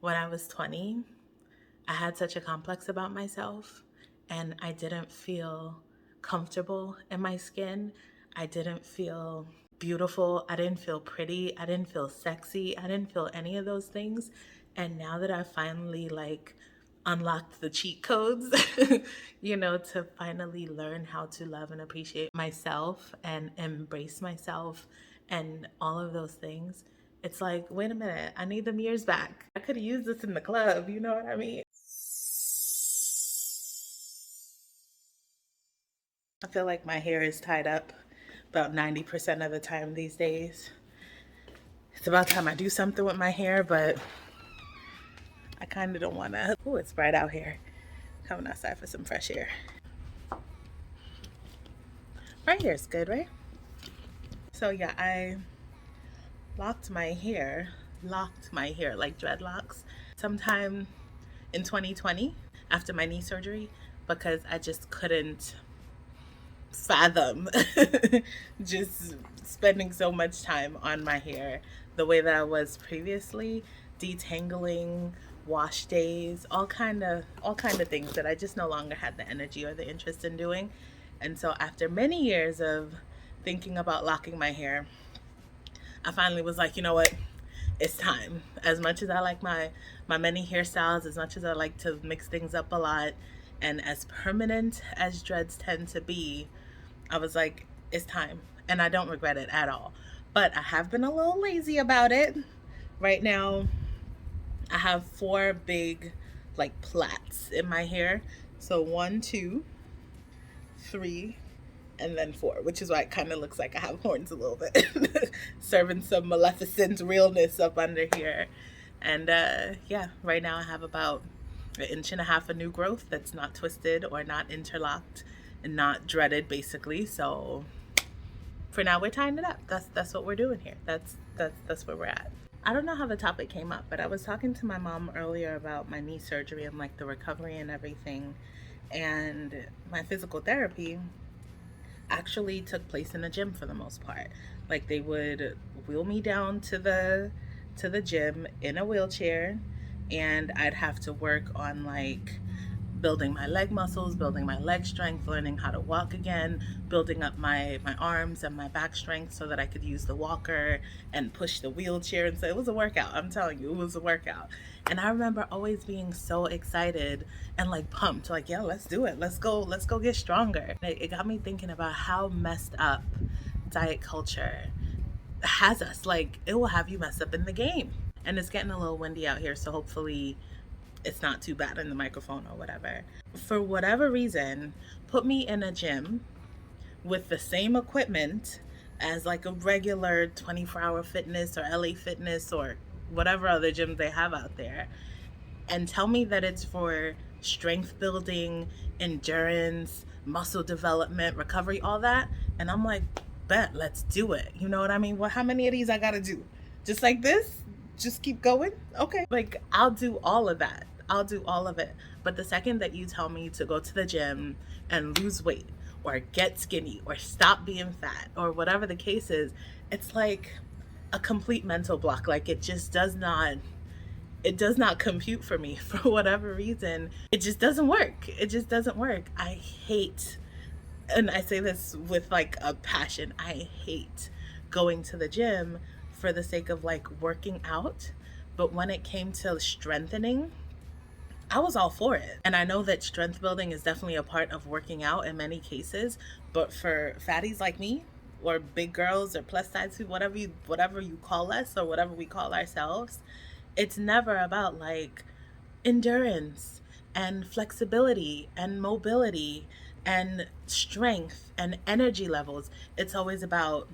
When I was 20, I had such a complex about myself and I didn't feel comfortable in my skin. I didn't feel beautiful. I didn't feel pretty. I didn't feel sexy. I didn't feel any of those things. And now that I finally unlocked the cheat codes, to finally learn how to love and appreciate myself and embrace myself and all of those things, it's like, wait a minute, I need them years back. I could have used this in the club, you know what I mean? I feel like my hair is tied up about 90% of the time these days. It's about time I do something with my hair, but I kind of don't want to. Oh, it's bright out here. Coming outside for some fresh air. Right here is good, right? So yeah, I locked my hair like dreadlocks sometime in 2020 after my knee surgery because I just couldn't fathom just spending so much time on my hair the way that I was previously, detangling, wash days, all kind of things that I just no longer had the energy or the interest in doing. And so after many years of thinking about locking my hair, I finally was like, you know what? It's time. As much as I like my many hairstyles, as much as I like to mix things up a lot, and as permanent as dreads tend to be, I was like, it's time. And I don't regret it at all. But I have been a little lazy about it. Right now, I have four big, plaits in my hair. So one, two, three, and then four, which is why it kind of looks like I have horns a little bit, serving some Maleficent realness up under here. And yeah, right now I have about an inch and a half of new growth that's not twisted or not interlocked and not dreaded, basically. So for now, we're tying it up. That's what we're doing here. That's where we're at. I don't know how the topic came up, but I was talking to my mom earlier about my knee surgery and the recovery and everything. And my physical therapy actually took place in a gym for the most part. Like they would wheel me down to the gym in a wheelchair, and I'd have to work on building my leg muscles, building my leg strength, learning how to walk again, building up my arms and my back strength so that I could use the walker and push the wheelchair. And so it was a workout. I'm telling you, it was a workout. And I remember always being so excited and pumped, yeah, let's do it. Let's go get stronger. It got me thinking about how messed up diet culture has us. It will have you messed up in the game. And it's getting a little windy out here, so hopefully it's not too bad in the microphone or whatever. For whatever reason, put me in a gym with the same equipment as a regular 24-hour fitness or LA fitness or whatever other gyms they have out there, and tell me that it's for strength building, endurance, muscle development, recovery, all that. And I'm like, bet, let's do it. You know what I mean? Well, how many of these I gotta do? Just like this? Just keep going? Okay. I'll do all of that. I'll do all of it. But the second that you tell me to go to the gym and lose weight or get skinny or stop being fat or whatever the case is, it's like a complete mental block. It does not compute for me for whatever reason. It just doesn't work. It just doesn't work. I hate, and I say this with a passion, I hate going to the gym for the sake of working out. But when it came to strengthening, I was all for it. And I know that strength building is definitely a part of working out in many cases, but for fatties like me, or big girls or plus size, whatever you call us or whatever we call ourselves, it's never about endurance and flexibility and mobility and strength and energy levels. It's always about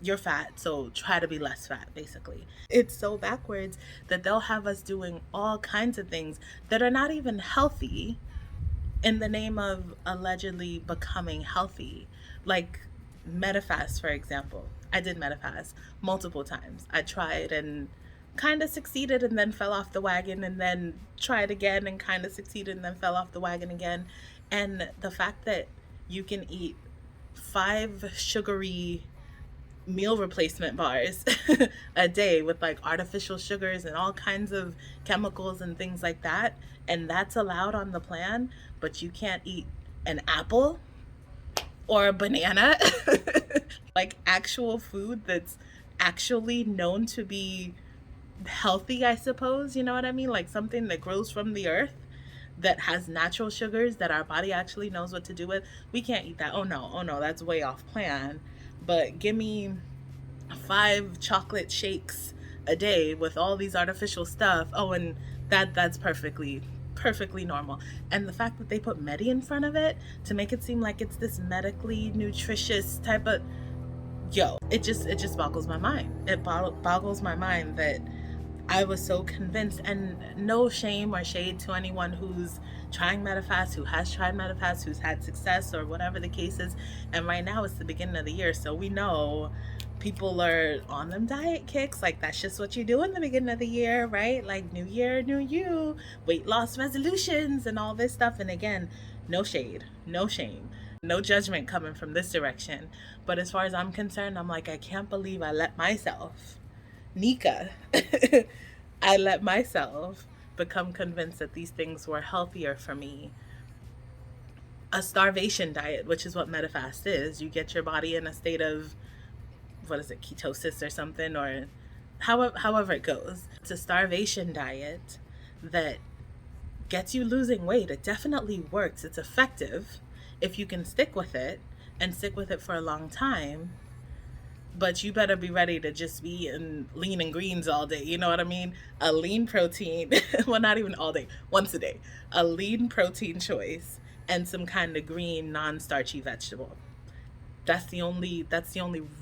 you're fat, so try to be less fat, basically. It's so backwards that they'll have us doing all kinds of things that are not even healthy in the name of allegedly becoming healthy. Like metafast, for example. I did metafast multiple times. I tried and kind of succeeded and then fell off the wagon, and then tried again and kind of succeeded and then fell off the wagon again. And the fact that you can eat five sugary meal replacement bars a day with like artificial sugars and all kinds of chemicals and things like that. And that's allowed on the plan, but you can't eat an apple or a banana, like actual food that's actually known to be healthy, I suppose. You know what I mean? Like something that grows from the earth that has natural sugars that our body actually knows what to do with. We can't eat that. Oh no, that's way off plan. But give me 5 chocolate shakes a day with all these artificial stuff. Oh, and that's perfectly normal. And the fact that they put Medi in front of it to make it seem like it's this medically nutritious type of, yo, it just boggles my mind. It boggles my mind that I was so convinced, and no shame or shade to anyone who's trying Medifast, who has tried Medifast, who's had success, or whatever the case is. And right now it's the beginning of the year, so we know people are on them diet kicks. Like, that's just what you do in the beginning of the year, right? Like, new year, new you, weight loss resolutions, and all this stuff. And again, no shade, no shame, no judgment coming from this direction. But as far as I'm concerned, I'm like, I can't believe I let myself Nika, I let myself become convinced that these things were healthier for me. A starvation diet, which is what Medifast is, you get your body in a state of, what is it, ketosis or something, or however it goes. It's a starvation diet that gets you losing weight. It definitely works. It's effective if you can stick with it and stick with it for a long time, but you better be ready to just be eating lean and greens all day. You know what I mean? A lean protein, well, not even all day, once a day, a lean protein choice and some kind of green, non-starchy vegetable. That's the only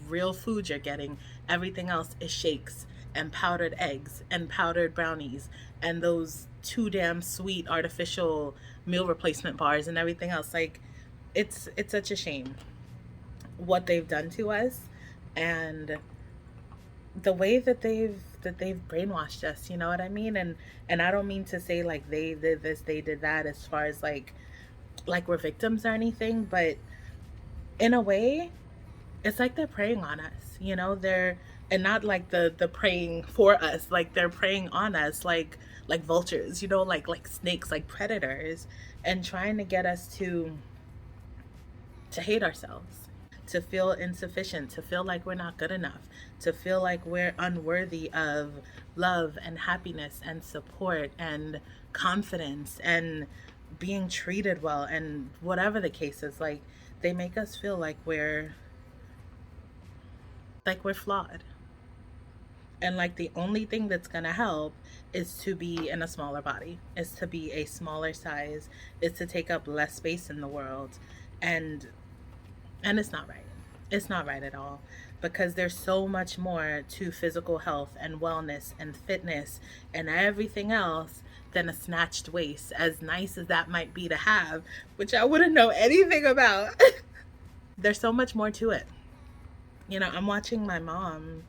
real food you're getting. Everything else is shakes and powdered eggs and powdered brownies and those too damn sweet artificial meal replacement bars and everything else. Like, it's such a shame what they've done to us, and the way that they've brainwashed us. You know what I mean? And I don't mean to say like they did this, they did that, as far as like we're victims or anything, but in a way it's like they're preying on us. They're, and not like the preying for us, like they're preying on us, like vultures, like snakes, like predators, and trying to get us to hate ourselves, to feel insufficient, to feel like we're not good enough, to feel like we're unworthy of love and happiness and support and confidence and being treated well, and whatever the case is. Like, they make us feel like we're flawed, and like the only thing that's going to help is to be in a smaller body, is to be a smaller size, is to take up less space in the world. And and it's not right. It's not right at all, because there's so much more to physical health and wellness and fitness and everything else than a snatched waist, as nice as that might be to have, which I wouldn't know anything about. There's so much more to it. I'm watching my mom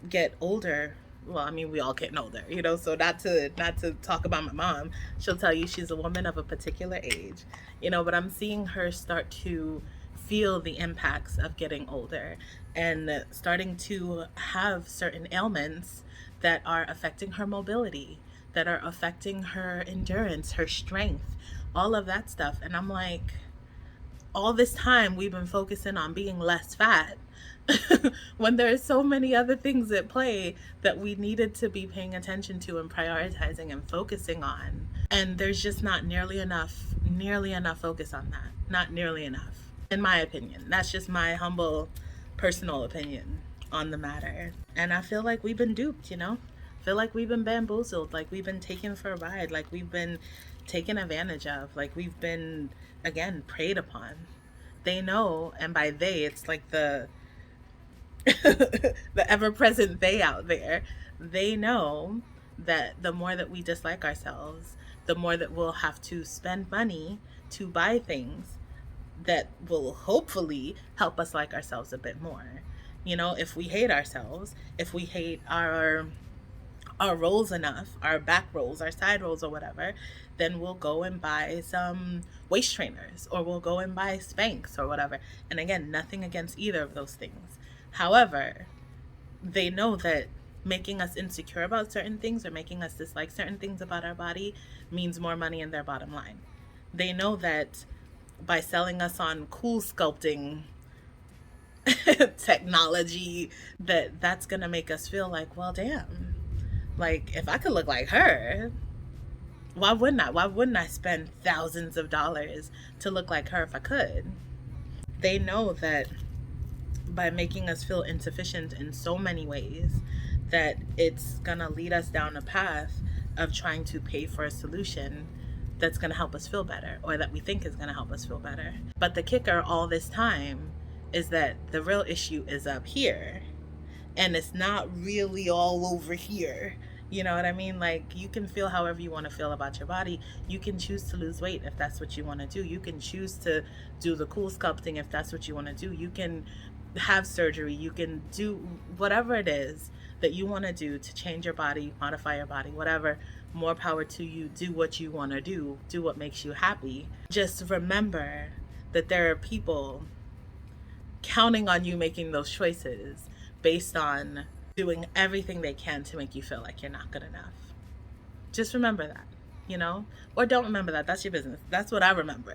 get older. Well, I mean, we all getting older, so not to talk about my mom. She'll tell you she's a woman of a particular age, but I'm seeing her start to feel the impacts of getting older, and starting to have certain ailments that are affecting her mobility, that are affecting her endurance, her strength, all of that stuff. And I'm like, all this time we've been focusing on being less fat, when there are so many other things at play that we needed to be paying attention to and prioritizing and focusing on. And there's just not nearly enough focus on that. Not nearly enough, in my opinion. That's just my humble personal opinion on the matter. And I feel like we've been duped. I feel like we've been bamboozled, like we've been taken for a ride, like we've been taken advantage of, like we've been, again, preyed upon. They know, and by they, it's like the ever present they out there. They know that the more that we dislike ourselves, the more that we'll have to spend money to buy things that will hopefully help us like ourselves a bit more. If we hate ourselves, if we hate our rolls enough, our back rolls, our side rolls, or whatever, then we'll go and buy some waist trainers, or we'll go and buy Spanx or whatever. And again, nothing against either of those things. However, they know that making us insecure about certain things or making us dislike certain things about our body means more money in their bottom line. They know that by selling us on cool sculpting technology, that's going to make us feel like, well, damn, like if I could look like her, why wouldn't I spend thousands of dollars to look like her if I could? They know that by making us feel insufficient in so many ways, that it's going to lead us down a path of trying to pay for a solution that's going to help us feel better, or that we think is going to help us feel better. But the kicker all this time is that the real issue is up here, and it's not really all over here. You know what I mean? Like, you can feel however you want to feel about your body. You can choose to lose weight if that's what you want to do. You can choose to do the cool sculpting if that's what you want to do. You can have surgery. You can do whatever it is that you want to do to change your body, modify your body, whatever. More power to you. Do what you want to do. Do what makes you happy. Just remember that there are people counting on you making those choices based on doing everything they can to make you feel like you're not good enough. Just remember that, you know? Or don't remember that. That's your business. That's what I remember.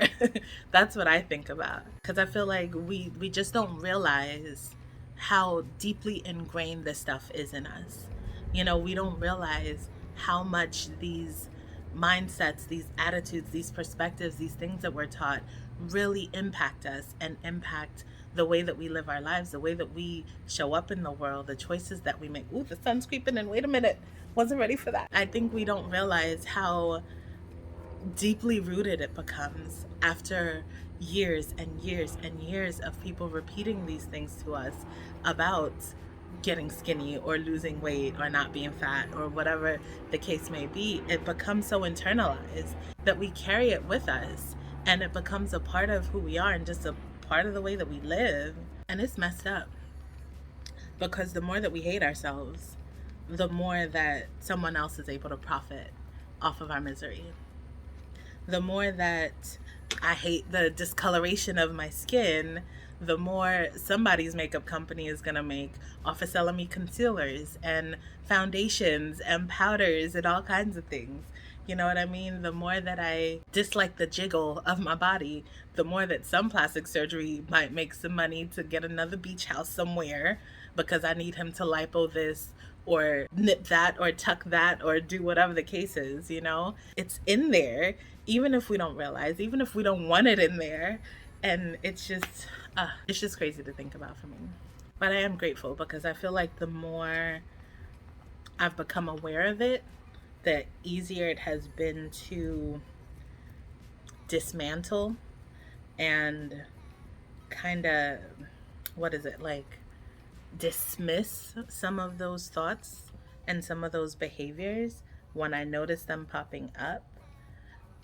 That's what I think about. Because I feel like we just don't realize how deeply ingrained this stuff is in us. You know, we don't realize how much these mindsets, these attitudes, these perspectives, these things that we're taught really impact us and impact the way that we live our lives, the way that we show up in the world, the choices that we make. Ooh, the sun's creeping in. Wait a minute. Wasn't ready for that. I think we don't realize how deeply rooted it becomes after years and years and years of people repeating these things to us about getting skinny or losing weight or not being fat or whatever the case may be. It becomes so internalized that we carry it with us, and it becomes a part of who we are and just a part of the way that we live. And it's messed up, because the more that we hate ourselves, the more that someone else is able to profit off of our misery. The more that I hate the discoloration of my skin, the more somebody's makeup company is going to make off of selling me concealers and foundations and powders and all kinds of things. You know what I mean? The more that I dislike the jiggle of my body, the more that some plastic surgery might make some money to get another beach house somewhere because I need him to lipo this or nip that or tuck that or do whatever the case is, you know? It's in there, even if we don't realize, even if we don't want it in there. And it's just crazy to think about for me. But I am grateful, because I feel like the more I've become aware of it, the easier it has been to dismantle and kind of, what is it, like dismiss some of those thoughts and some of those behaviors when I notice them popping up.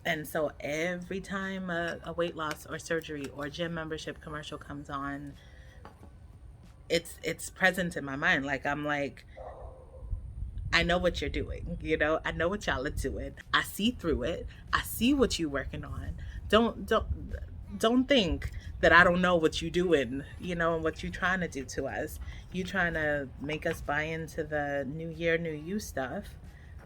And so every time a weight loss or surgery or gym membership commercial comes on, it's present in my mind. Like, I'm like, I know what you're doing, you know? I know what y'all are doing. I see through it. I see what you're working on. Don't think that I don't know what you're doing, you know, and what you're trying to do to us. You trying to make us buy into the new year, new you stuff,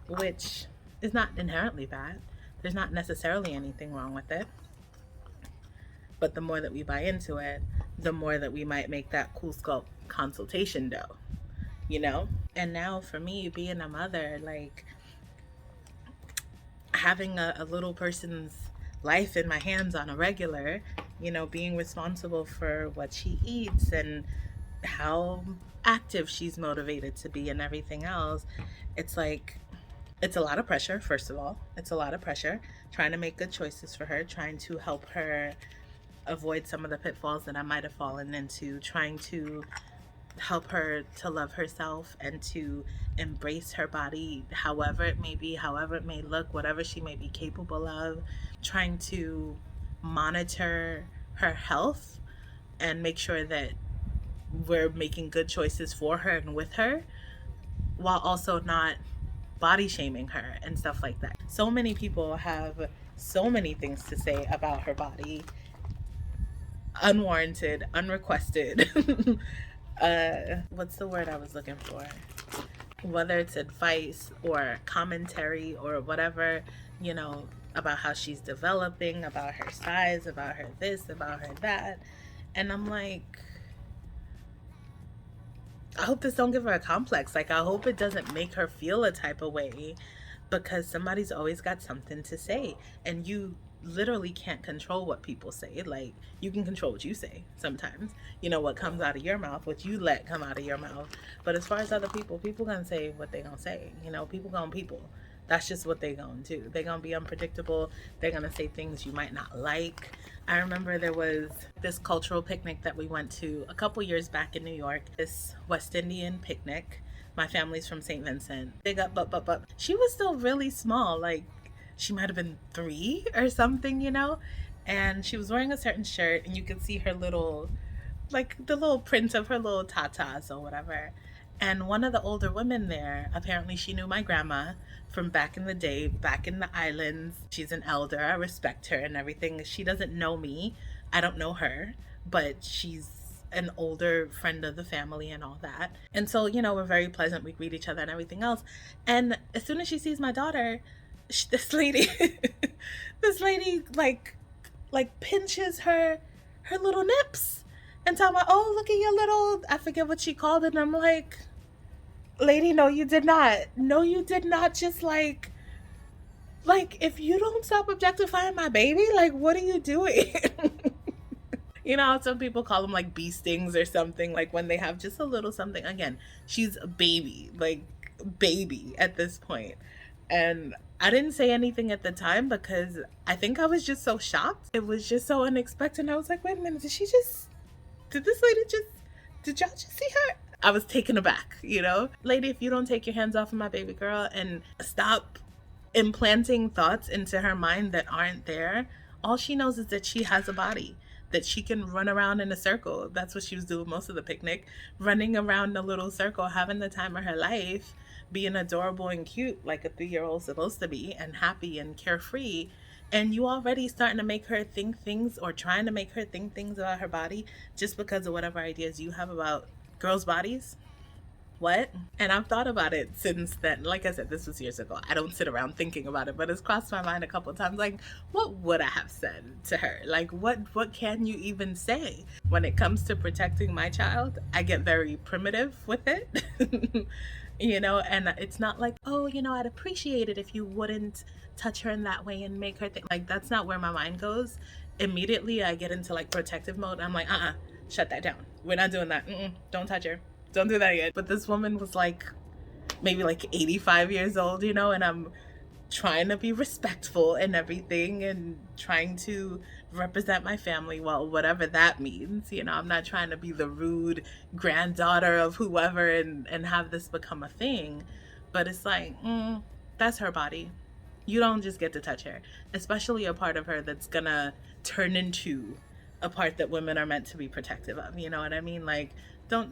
which is not inherently bad. There's not necessarily anything wrong with it. But the more that we buy into it, the more that we might make that cool sculpt consultation dough, you know? And now for me, being a mother, like, having a little person's life in my hands on a regular, you know, being responsible for what she eats and how active she's motivated to be and everything else, it's like, it's a lot of pressure. First of all, it's a lot of pressure trying to make good choices for her, trying to help her avoid some of the pitfalls that I might have fallen into, trying to help her to love herself and to embrace her body, however it may be, however it may look, whatever she may be capable of, trying to monitor her health and make sure that we're making good choices for her and with her, while also not body shaming her and stuff like that. So many people have so many things to say about her body, unwarranted, unrequested, What's the word I was looking for? Whether it's advice or commentary or whatever, you know, about how she's developing, about her size, about her this, about her that. And I'm like, I hope this don't give her a complex. Like, I hope it doesn't make her feel a type of way because somebody's always got something to say. And you literally can't control what people say. Like, you can control what you say sometimes. You know, what comes out of your mouth, what you let come out of your mouth. But as far as other people, people gonna say what they gonna say. You know, people gonna people. That's just what they gonna do. They gonna be unpredictable. They're gonna say things you might not like. I remember there was this cultural picnic that we went to a couple years back in New York. This West Indian picnic. My family's from St. Vincent. Big up, but. She was still really small. Like, she might have been 3 or something, you know? And she was wearing a certain shirt, and you could see her little, like, the little print of her little tatas or whatever. And one of the older women there, apparently she knew my grandma from back in the day, back in the islands. She's an elder. I respect her and everything. She doesn't know me. I don't know her, but she's an older friend of the family and all that. And so, you know, we're very pleasant. We greet each other and everything else. And as soon as she sees my daughter, this lady, this lady, like pinches her little nips and tell me, oh, look at your little, I forget what she called it. And I'm like, lady, no, you did not. No, you did not. Just like if you don't stop objectifying my baby, like, what are you doing? You know how some people call them like bee stings or something, like when they have just a little something. Again, she's a baby, like baby at this point. And I didn't say anything at the time because I think I was just so shocked. It was just so unexpected. I was like, wait a minute, did this lady just, did y'all just see her? I was taken aback, you know? Lady, if you don't take your hands off of my baby girl and stop implanting thoughts into her mind that aren't there, all she knows is that she has a body, that she can run around in a circle. That's what she was doing most of the picnic, running around a little circle, having the time of her life, being adorable and cute like a 3-year old supposed to be, and happy and carefree. And you already starting to make her think things, or trying to make her think things about her body just because of whatever ideas you have about girls' bodies. What? And I've thought about it since then. Like I said, this was years ago. I don't sit around thinking about it, but it's crossed my mind a couple of times. Like, what would I have said to her? Like, what can you even say when it comes to protecting my child? I get very primitive with it. You know, and it's not like, oh, you know, I'd appreciate it if you wouldn't touch her in that way and make her think. Like, that's not where my mind goes. Immediately I get into like protective mode. I'm like, shut that down. We're not doing that. Don't touch her, don't do that yet. But this woman was like maybe like 85 years old, you know, and I'm trying to be respectful and everything and trying to represent my family well, whatever that means. You know, I'm not trying to be the rude granddaughter of whoever and have this become a thing. But it's like, that's her body. You don't just get to touch her, especially a part of her that's gonna turn into a part that women are meant to be protective of. You know what I mean? Like, don't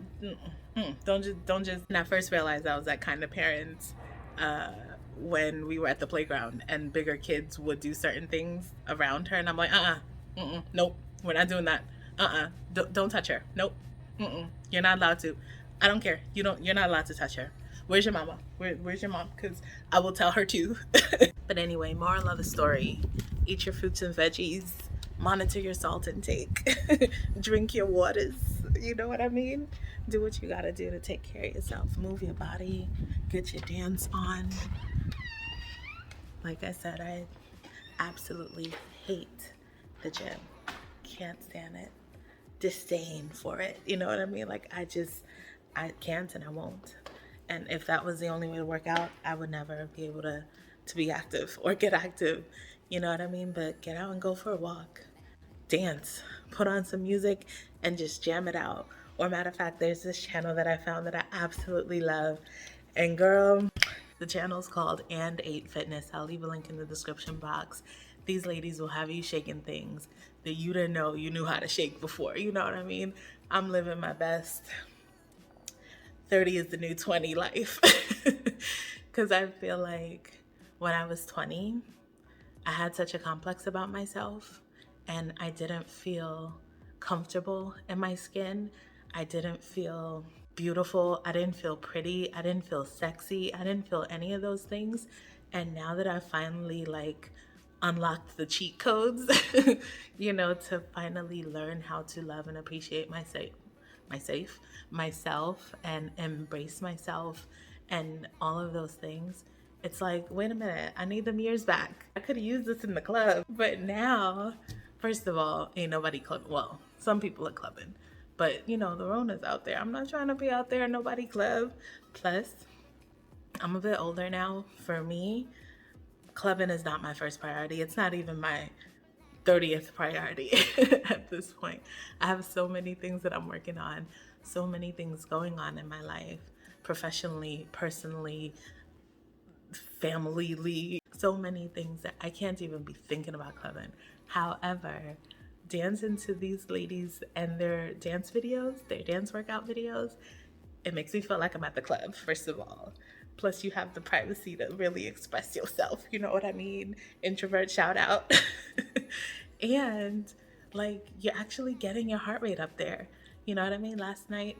don't just. And I first realized I was that kind of parent uh, when we were at the playground and bigger kids would do certain things around her, and I'm like, nope, we're not doing that. Don't touch her. Nope, you're not allowed to. I don't care. You're not allowed to touch her. Where's your mama? Where's your mom? Because I will tell her too. But anyway, moral of the story: eat your fruits and veggies, monitor your salt intake, drink your waters. You know what I mean? Do what you gotta do to take care of yourself. Move your body, get your dance on. Like I said, I absolutely hate the gym. Can't stand it. Disdain for it. You know what I mean? Like, I can't and I won't. And if that was the only way to work out, I would never be able to be active or get active. You know what I mean? But get out and go for a walk. Dance. Put on some music and just jam it out. Or matter of fact, there's this channel that I found that I absolutely love. And girl, the channel is called And 8 Fitness. I'll leave a link in the description box. These ladies will have you shaking things that you didn't know you knew how to shake before. You know what I mean? I'm living my best 30 is the new 20 life. Because I feel like when I was 20, I had such a complex about myself and I didn't feel comfortable in my skin. I didn't feel beautiful. I didn't feel pretty. I didn't feel sexy. I didn't feel any of those things. And now that I finally like unlocked the cheat codes, to finally learn how to love and appreciate myself and embrace myself and all of those things, it's like, wait a minute, I need them years back. I could have used this in the club. But now, first of all, ain't nobody clubbing. Well, some people are clubbing. But, the Rona's out there. I'm not trying to be out there and nobody club. Plus, I'm a bit older now. For me, clubbing is not my first priority. It's not even my 30th priority at this point. I have so many things that I'm working on, so many things going on in my life, professionally, personally, familyly, so many things that I can't even be thinking about clubbing. However, dancing to these ladies and their dance videos, their dance workout videos, it makes me feel like I'm at the club, first of all. Plus, you have the privacy to really express yourself. You know what I mean? Introvert shout out. And like, you're actually getting your heart rate up there. You know what I mean? Last night,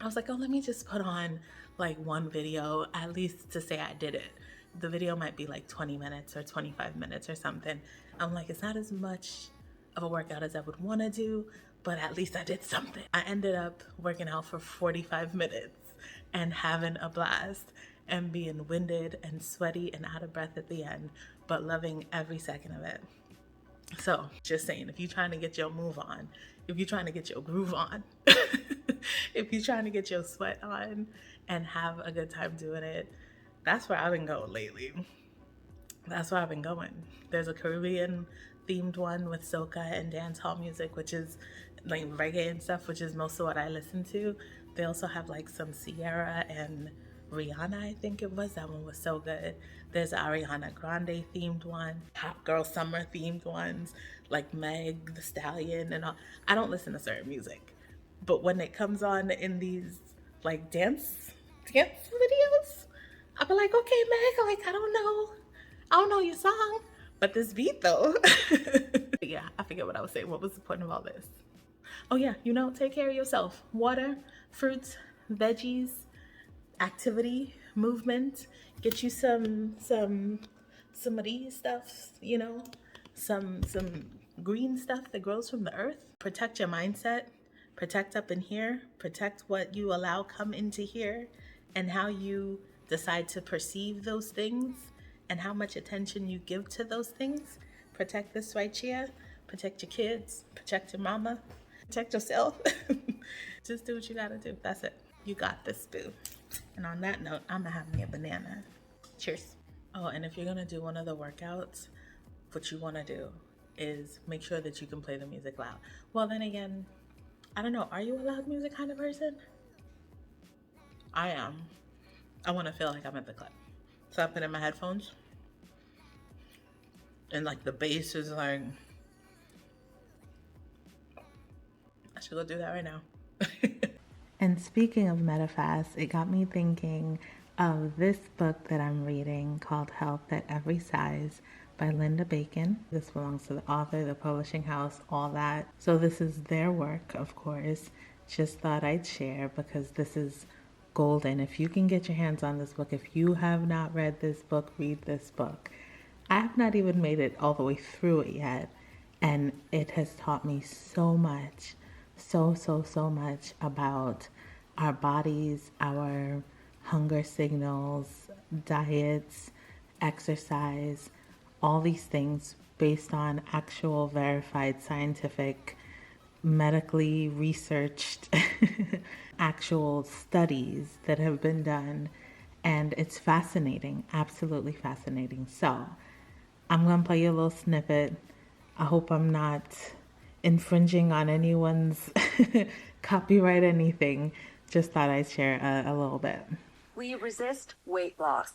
I was like, oh, let me just put on like one video, at least to say I did it. The video might be like 20 minutes or 25 minutes or something. I'm like, it's not as much of a workout as I would want to do, but at least I did something. I ended up working out for 45 minutes and having a blast and being winded and sweaty and out of breath at the end, but loving every second of it. So, just saying, if you're trying to get your move on, if you're trying to get your groove on, if you're trying to get your sweat on and have a good time doing it, that's where I've been going lately. That's where I've been going. There's a Caribbean themed one with soca and dance hall music, which is like reggae and stuff, which is most of what I listen to. They also have like some Sierra and Rihanna, I think it was. That one was so good. There's an Ariana Grande themed one, Hot Girl Summer themed ones, like Meg the Stallion and all. I don't listen to certain music, but when it comes on in these like dance videos, I'll be like, okay, Meg, like I don't know your song, but this beat though. Yeah, I forget what I was saying. What was the point of all this? Oh yeah, take care of yourself. Water, fruits, veggies, activity, movement. Get you some of these stuff, some green stuff that grows from the earth. Protect your mindset. Protect up in here. Protect what you allow come into here and how you decide to perceive those things and how much attention you give to those things. Protect this right here. Protect your kids. Protect your mama. Protect yourself. Just do what you gotta do. That's it. You got this, boo. And on that note, I'm gonna have me a banana. Cheers. Oh, and if you're gonna do one of the workouts, what you wanna do is make sure that you can play the music loud. Well, then again, I don't know. Are you a loud music kind of person? I am. I wanna feel like I'm at the club. So I put in my headphones and like the bass is like, I should go do that right now. And speaking of MetaFast, it got me thinking of this book that I'm reading called Health at Every Size by Linda Bacon. This belongs to the author, the publishing house, all that. So this is their work, of course. Just thought I'd share because this is golden. If you can get your hands on this book, if you have not read this book, read this book. I have not even made it all the way through it yet, and it has taught me so much, so much about our bodies, our hunger signals, diets, exercise, all these things based on actual verified scientific, medically researched actual studies that have been done. And it's fascinating, absolutely fascinating. So I'm going to play you a little snippet. I hope I'm not infringing on anyone's copyright anything. Just thought I'd share a little bit. We resist weight loss.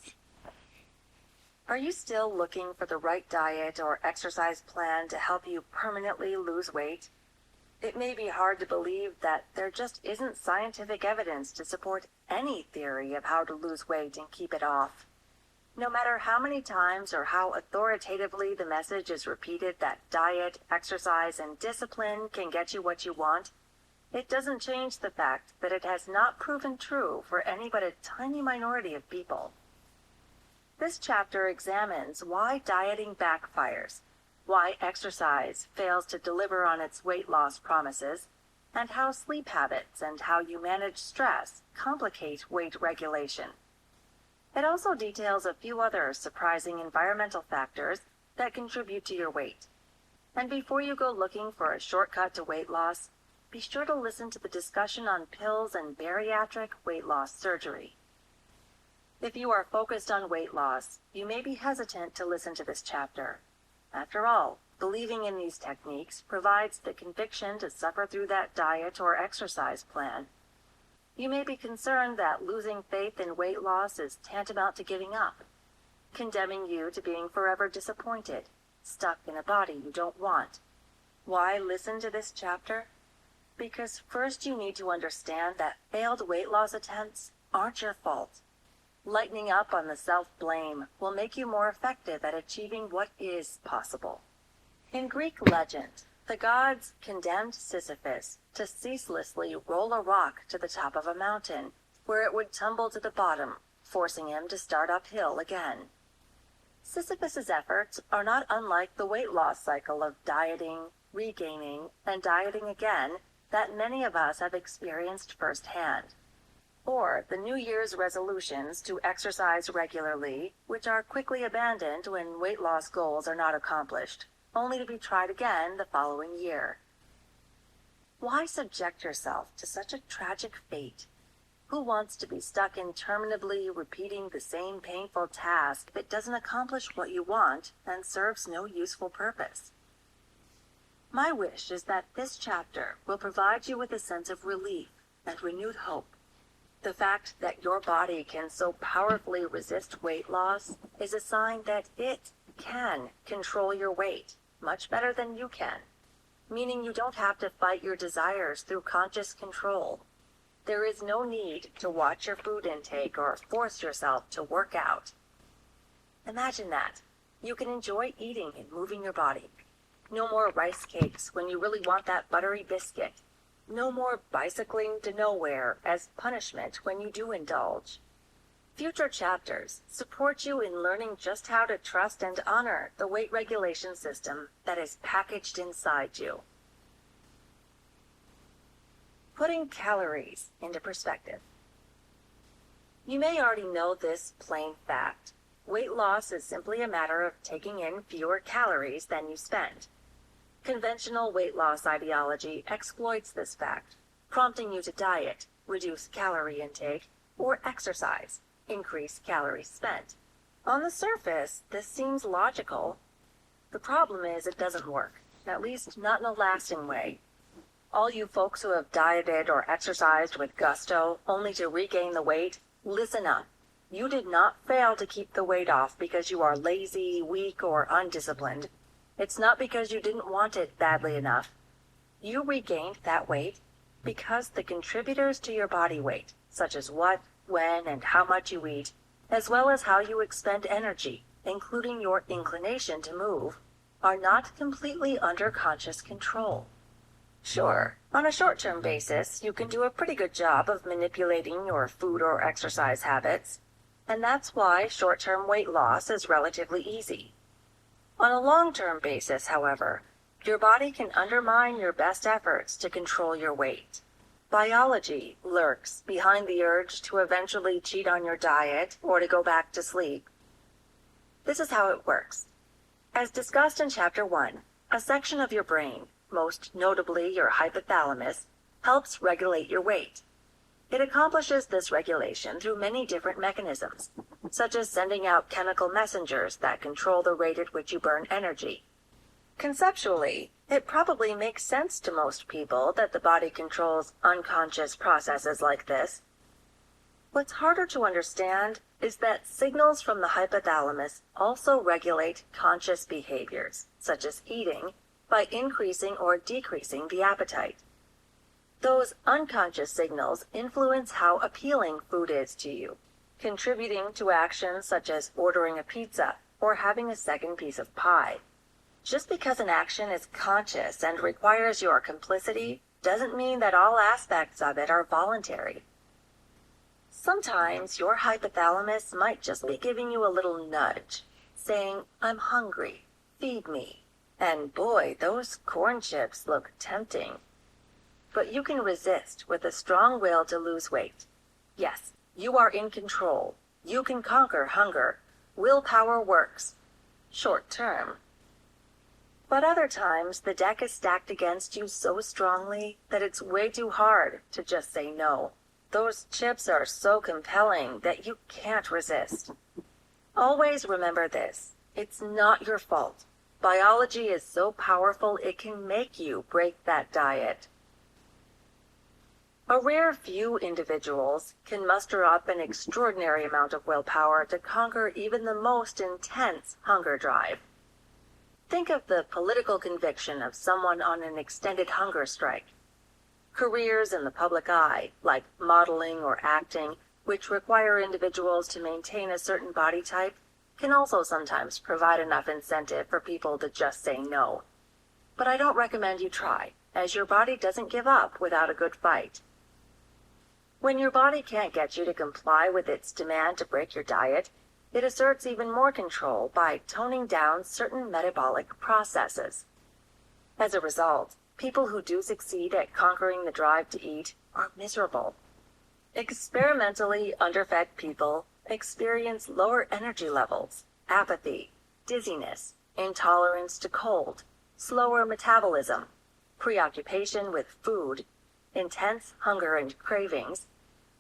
Are you still looking for the right diet or exercise plan to help you permanently lose weight? It may be hard to believe that there just isn't scientific evidence to support any theory of how to lose weight and keep it off. No matter how many times or how authoritatively the message is repeated that diet, exercise, and discipline can get you what you want, it doesn't change the fact that it has not proven true for any but a tiny minority of people. This chapter examines why dieting backfires, why exercise fails to deliver on its weight loss promises, and how sleep habits and how you manage stress complicate weight regulation. It also details a few other surprising environmental factors that contribute to your weight. And before you go looking for a shortcut to weight loss, be sure to listen to the discussion on pills and bariatric weight loss surgery. If you are focused on weight loss, you may be hesitant to listen to this chapter. After all, believing in these techniques provides the conviction to suffer through that diet or exercise plan. You may be concerned that losing faith in weight loss is tantamount to giving up, condemning you to being forever disappointed, stuck in a body you don't want. Why listen to this chapter? Because first you need to understand that failed weight loss attempts aren't your fault. Lightening up on the self-blame will make you more effective at achieving what is possible. In Greek legend, the gods condemned Sisyphus to ceaselessly roll a rock to the top of a mountain, where it would tumble to the bottom, forcing him to start uphill again. Sisyphus's efforts are not unlike the weight loss cycle of dieting, regaining, and dieting again that many of us have experienced firsthand. Or the New Year's resolutions to exercise regularly, which are quickly abandoned when weight loss goals are not accomplished, only to be tried again the following year. Why subject yourself to such a tragic fate? Who wants to be stuck interminably repeating the same painful task that doesn't accomplish what you want and serves no useful purpose? My wish is that this chapter will provide you with a sense of relief and renewed hope. The fact that your body can so powerfully resist weight loss is a sign that it can control your weight much better than you can, meaning you don't have to fight your desires through conscious control. There is no need to watch your food intake or force yourself to work out. Imagine that. You can enjoy eating and moving your body. No more rice cakes when you really want that buttery biscuit. No more bicycling to nowhere as punishment when you do indulge. Future chapters support you in learning just how to trust and honor the weight regulation system that is packaged inside you. Putting calories into perspective. You may already know this plain fact. Weight loss is simply a matter of taking in fewer calories than you spend. Conventional weight loss ideology exploits this fact, prompting you to diet, reduce calorie intake, or exercise, increase calories spent. On the surface, this seems logical. The problem is it doesn't work, at least not in a lasting way. All you folks who have dieted or exercised with gusto only to regain the weight, listen up. You did not fail to keep the weight off because you are lazy, weak, or undisciplined. It's not because you didn't want it badly enough. You regained that weight because the contributors to your body weight, such as what, when, and how much you eat, as well as how you expend energy, including your inclination to move, are not completely under conscious control. Sure, on a short-term basis, you can do a pretty good job of manipulating your food or exercise habits, and that's why short-term weight loss is relatively easy. On a long-term basis, however, your body can undermine your best efforts to control your weight. Biology lurks behind the urge to eventually cheat on your diet or to go back to sleep. This is how it works. As discussed in Chapter 1, a section of your brain, most notably your hypothalamus, helps regulate your weight. It accomplishes this regulation through many different mechanisms, such as sending out chemical messengers that control the rate at which you burn energy. Conceptually, it probably makes sense to most people that the body controls unconscious processes like this. What's harder to understand is that signals from the hypothalamus also regulate conscious behaviors, such as eating, by increasing or decreasing the appetite. Those unconscious signals influence how appealing food is to you, contributing to actions such as ordering a pizza or having a second piece of pie. Just because an action is conscious and requires your complicity doesn't mean that all aspects of it are voluntary. Sometimes your hypothalamus might just be giving you a little nudge, saying, "I'm hungry, feed me." And boy, those corn chips look tempting. But you can resist with a strong will to lose weight. Yes, you are in control. You can conquer hunger. Willpower works. Short term. But other times, the deck is stacked against you so strongly that it's way too hard to just say no. Those chips are so compelling that you can't resist. Always remember this. It's not your fault. Biology is so powerful it can make you break that diet. A rare few individuals can muster up an extraordinary amount of willpower to conquer even the most intense hunger drive. Think of the political conviction of someone on an extended hunger strike. Careers in the public eye, like modeling or acting, which require individuals to maintain a certain body type, can also sometimes provide enough incentive for people to just say no. But I don't recommend you try, as your body doesn't give up without a good fight. When your body can't get you to comply with its demand to break your diet, it asserts even more control by toning down certain metabolic processes. As a result, people who do succeed at conquering the drive to eat are miserable. Experimentally underfed people experience lower energy levels, apathy, dizziness, intolerance to cold, slower metabolism, preoccupation with food, intense hunger and cravings,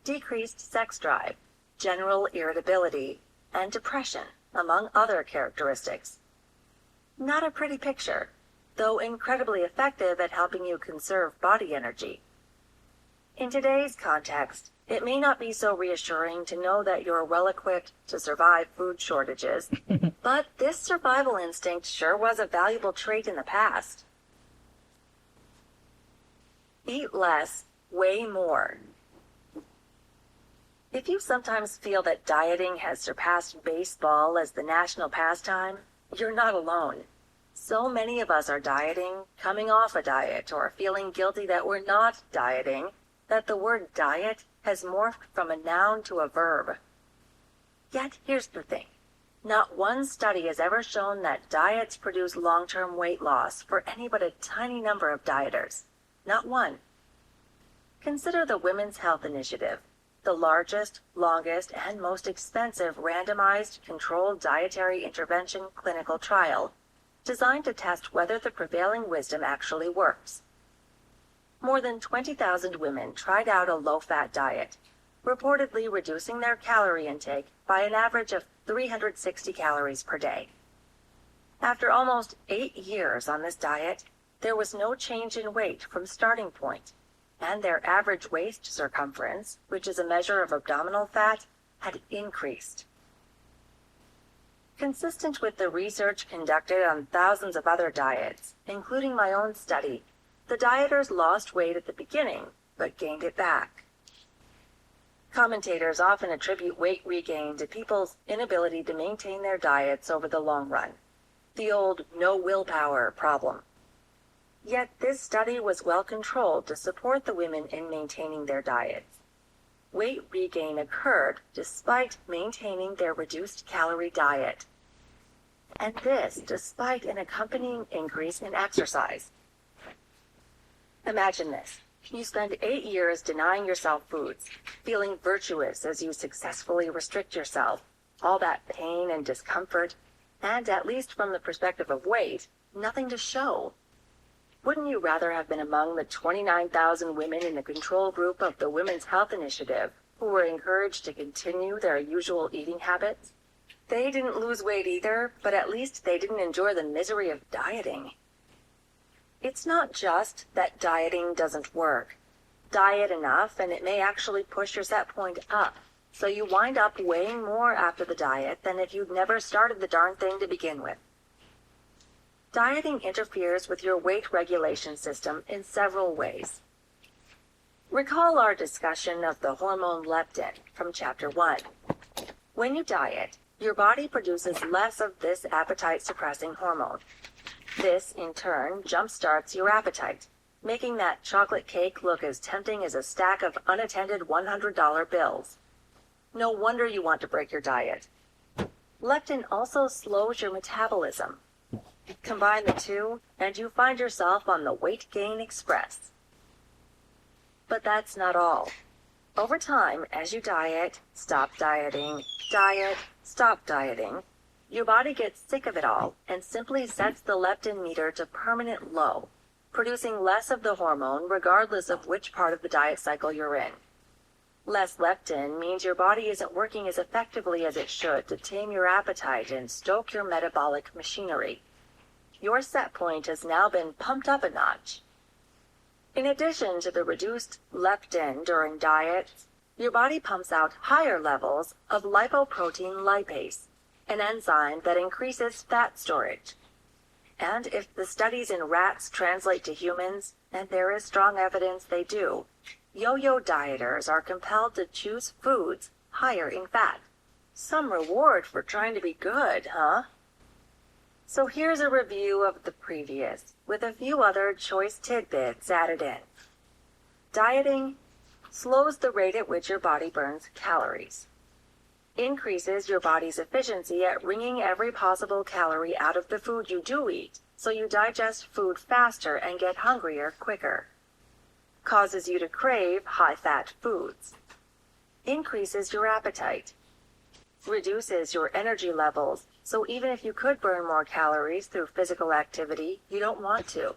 decreased sex drive, general irritability, and depression, among other characteristics. Not a pretty picture, though incredibly effective at helping you conserve body energy. In today's context, it may not be so reassuring to know that you're well equipped to survive food shortages, but this survival instinct sure was a valuable trait in the past. Eat less, weigh more. If you sometimes feel that dieting has surpassed baseball as the national pastime, you're not alone. So many of us are dieting, coming off a diet, or feeling guilty that we're not dieting, that the word diet has morphed from a noun to a verb. Yet here's the thing. Not one study has ever shown that diets produce long-term weight loss for any but a tiny number of dieters. Not one. Consider the Women's Health Initiative, the largest, longest, and most expensive randomized controlled dietary intervention clinical trial, designed to test whether the prevailing wisdom actually works. More than 20,000 women tried out a low-fat diet, reportedly reducing their calorie intake by an average of 360 calories per day. After almost 8 years on this diet, there was no change in weight from starting point, and their average waist circumference, which is a measure of abdominal fat, had increased. Consistent with the research conducted on thousands of other diets, including my own study, the dieters lost weight at the beginning, but gained it back. Commentators often attribute weight regain to people's inability to maintain their diets over the long run, the old no willpower problem. Yet this study was well controlled to support the women in maintaining their diets. Weight regain occurred despite maintaining their reduced calorie diet. And this despite an accompanying increase in exercise. Imagine this. You spend 8 years denying yourself foods, feeling virtuous as you successfully restrict yourself, all that pain and discomfort, and at least from the perspective of weight, nothing to show. Wouldn't you rather have been among the 29,000 women in the control group of the Women's Health Initiative who were encouraged to continue their usual eating habits? They didn't lose weight either, but at least they didn't endure the misery of dieting. It's not just that dieting doesn't work. Diet enough and it may actually push your set point up, so you wind up weighing more after the diet than if you'd never started the darn thing to begin with. Dieting interferes with your weight regulation system in several ways. Recall our discussion of the hormone leptin from Chapter 1. When you diet, your body produces less of this appetite-suppressing hormone. This, in turn, jumpstarts your appetite, making that chocolate cake look as tempting as a stack of unattended $100 bills. No wonder you want to break your diet. Leptin also slows your metabolism. Combine the two, and you find yourself on the weight gain express. But that's not all. Over time, as you diet, stop dieting, stop dieting, your body gets sick of it all and simply sets the leptin meter to permanent low, producing less of the hormone regardless of which part of the diet cycle you're in. Less leptin means your body isn't working as effectively as it should to tame your appetite and stoke your metabolic machinery. Your set point has now been pumped up a notch. In addition to the reduced leptin during diets, your body pumps out higher levels of lipoprotein lipase, an enzyme that increases fat storage. And if the studies in rats translate to humans, and there is strong evidence they do, yo-yo dieters are compelled to choose foods higher in fat. Some reward for trying to be good, huh? So here's a review of the previous, with a few other choice tidbits added in. Dieting slows the rate at which your body burns calories. Increases your body's efficiency at wringing every possible calorie out of the food you do eat, so you digest food faster and get hungrier quicker. Causes you to crave high-fat foods. Increases your appetite. Reduces your energy levels, so even if you could burn more calories through physical activity, you don't want to.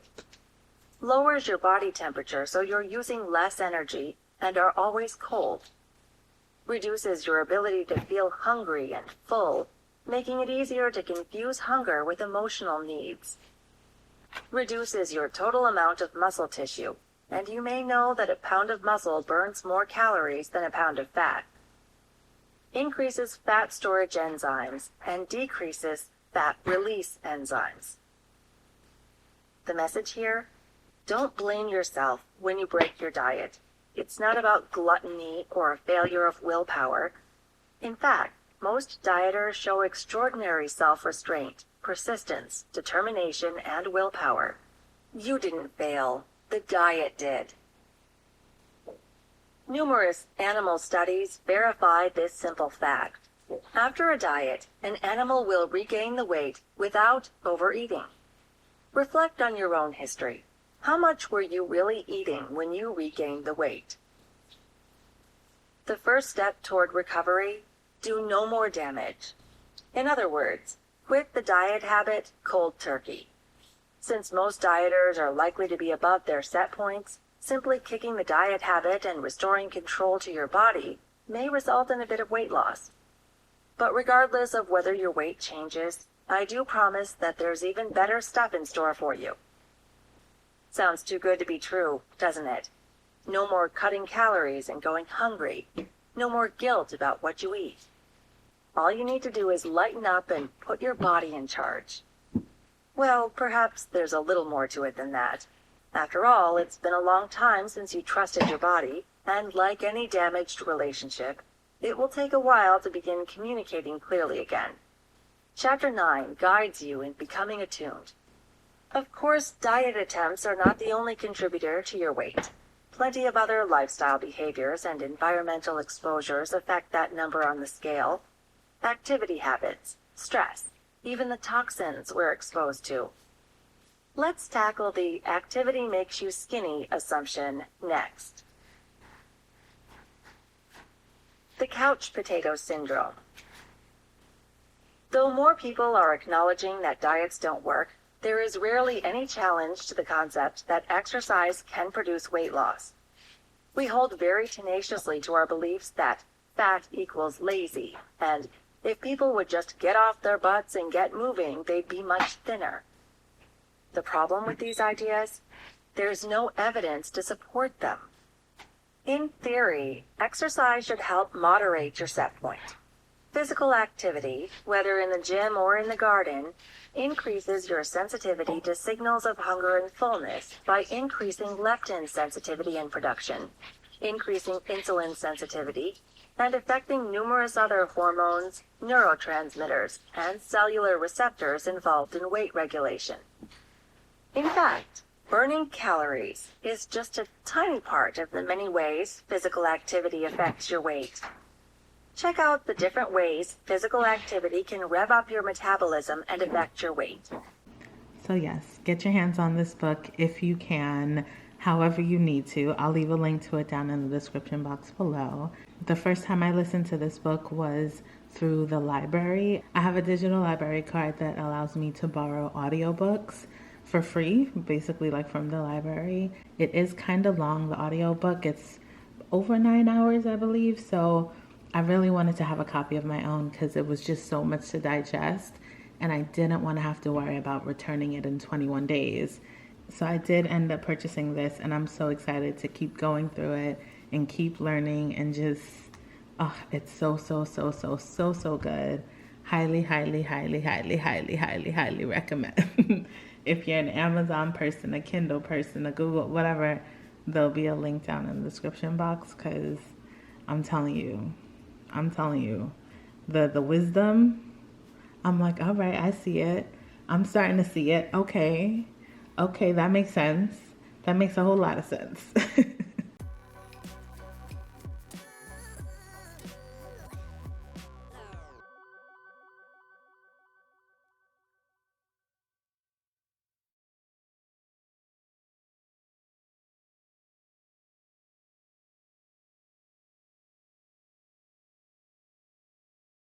Lowers your body temperature so you're using less energy and are always cold. Reduces your ability to feel hungry and full, making it easier to confuse hunger with emotional needs. Reduces your total amount of muscle tissue, and you may know that a pound of muscle burns more calories than a pound of fat. Increases fat storage enzymes and decreases fat release enzymes. The message here? Don't blame yourself when you break your diet. It's not about gluttony or a failure of willpower. In fact, most dieters show extraordinary self-restraint, persistence, determination, and willpower. You didn't fail. The diet did. Numerous animal studies verify this simple fact. After a diet, an animal will regain the weight without overeating. Reflect on your own history. How much were you really eating when you regained the weight? The first step toward recovery: do no more damage. In other words, quit the diet habit cold turkey. Since most dieters are likely to be above their set points, simply kicking the diet habit and restoring control to your body may result in a bit of weight loss. But regardless of whether your weight changes, I do promise that there's even better stuff in store for you. Sounds too good to be true, doesn't it? No more cutting calories and going hungry. No more guilt about what you eat. All you need to do is lighten up and put your body in charge. Well, perhaps there's a little more to it than that. After all, it's been a long time since you trusted your body, and like any damaged relationship, it will take a while to begin communicating clearly again. Chapter 9 guides you in becoming attuned. Of course, diet attempts are not the only contributor to your weight. Plenty of other lifestyle behaviors and environmental exposures affect that number on the scale. Activity habits, stress, even the toxins we're exposed to. Let's tackle the activity makes you skinny assumption next. The couch potato syndrome. Though more people are acknowledging that diets don't work, there is rarely any challenge to the concept that exercise can produce weight loss. We hold very tenaciously to our beliefs that fat equals lazy, and if people would just get off their butts and get moving, they'd be much thinner. The problem with these ideas? There's no evidence to support them. In theory, exercise should help moderate your set point. Physical activity, whether in the gym or in the garden, increases your sensitivity to signals of hunger and fullness by increasing leptin sensitivity and production, increasing insulin sensitivity, and affecting numerous other hormones, neurotransmitters, and cellular receptors involved in weight regulation. In fact, Burning calories is just a tiny part of the many ways physical activity affects your weight. Check out the different ways physical activity can rev up your metabolism and affect your weight. So yes, get your hands on this book if you can, however you need to. I'll leave a link to it down in the description box below. The first time I listened to this book was through the library. I have a digital library card that allows me to borrow audiobooks for free, basically like from the library. It is kind of long, the audiobook. It's over 9 hours, I believe. So I really wanted to have a copy of my own because it was just so much to digest. And I didn't want to have to worry about returning it in 21 days. So I did end up purchasing this, and I'm so excited to keep going through it and keep learning and just, oh, it's so, so, so, so, so, so good. Highly, highly, highly, highly, highly, highly, highly recommend. If you're an Amazon person, a Kindle person, a Google, whatever, there'll be a link down in the description box because I'm telling you, the wisdom. I'm like, all right, I see it. I'm starting to see it. Okay, that makes sense. That makes a whole lot of sense.